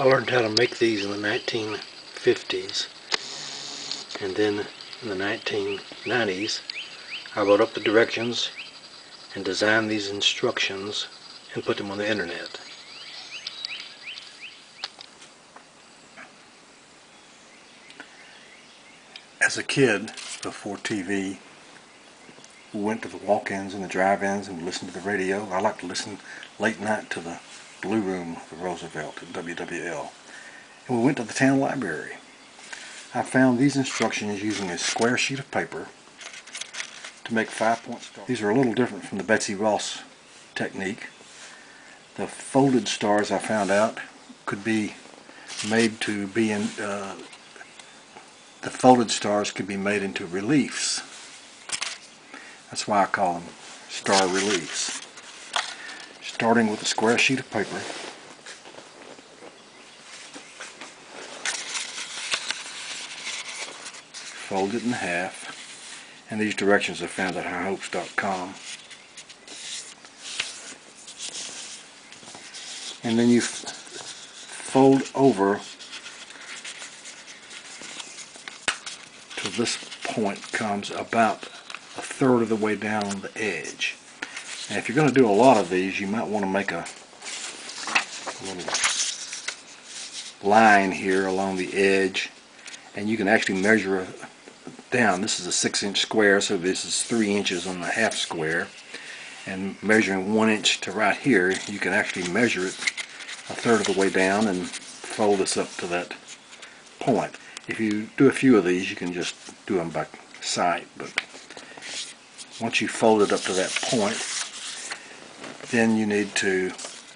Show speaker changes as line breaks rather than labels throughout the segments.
I learned how to make these in the 1950s, and then in the 1990s I wrote up the directions and designed these instructions and put them on the internet. As a kid, before TV, we went to the walk-ins and the drive-ins and we listened to the radio. I like to listen late night to the Blue Room of Roosevelt at WWL. And we went to the town library. I found these instructions using a square sheet of paper to make 5-point stars. These are a little different from the Betsy Ross technique. The folded stars, I found out, could be made to be in, the folded stars could be made into reliefs. That's why I call them star reliefs. Starting with a square sheet of paper, fold it in half, and these directions are found at highhopes.com. And then you fold over till this point comes about a third of the way down on the edge. And if you're going to do a lot of these, you might want to make a little line here along the edge, and you can actually measure down. This is a 6-inch square, so this is 3 inches on the half square, and measuring 1 inch to right here, you can actually measure it a third of the way down and fold this up to that point. If you do a few of these, you can just do them by sight, but once you fold it up to that point, then you need to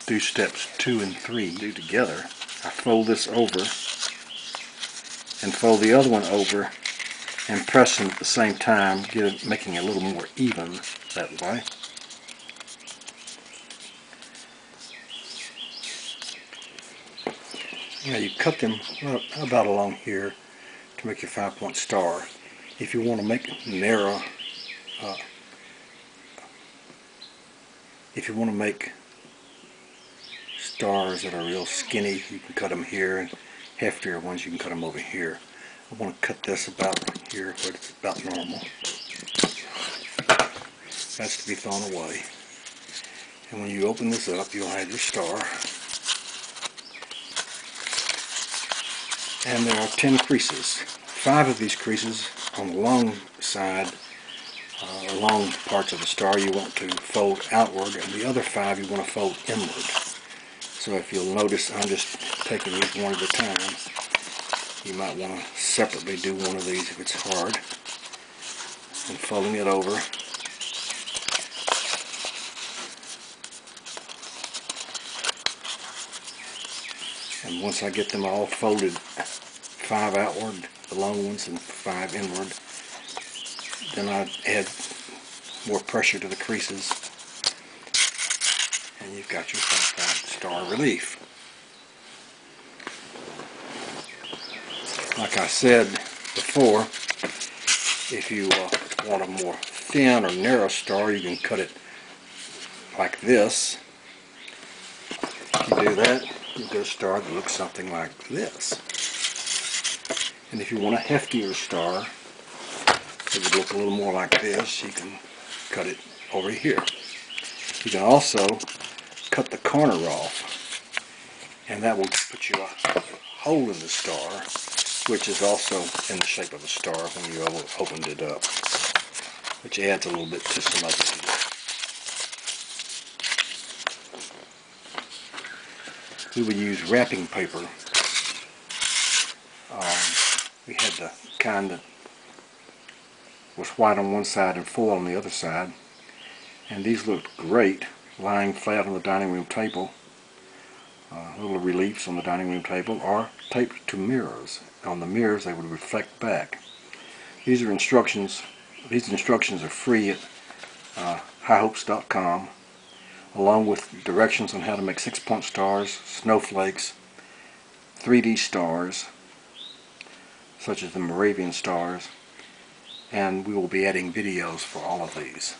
do steps 2 and 3 do together. I fold this over and fold the other one over and press them at the same time, making it a little more even that way. Now you cut them about along here to make your 5-point star. If you want to make narrow, if you want to make stars that are real skinny, you can cut them here, and heftier ones you can cut them over here. I want to cut this about here where it's about normal. That's to be thrown away. And when you open this up, you'll have your star. And there are 10 creases. 5 of these creases on the long side, along parts of the star, you want to fold outward, and the other 5 you want to fold inward. So if you'll notice, I'm just taking these one at a time. You might want to separately do one of these if it's hard, and folding it over. And once I get them all folded, 5 outward, the long ones, and 5 inward, then I add more pressure to the creases, and you've got your 5-point star relief. Like I said before, if you want a more thin or narrow star, you can cut it like this. If you do that, you get a star that looks something like this. And if you want a heftier star, it would look a little more like this, you can cut it over here. You can also cut the corner off, and that will put you a hole in the star, which is also in the shape of a star when you opened it up, which adds a little bit to some of it. We would use wrapping paper. We had the kind that was white on one side and foil on the other side, and these looked great lying flat on the dining room table, little reliefs on the dining room table, or taped to mirrors. On the mirrors they would reflect back. These are instructions. These instructions are free at highhopes.com, along with directions on how to make 6-point stars, snowflakes, 3D stars, such as the Moravian stars, and we will be adding videos for all of these.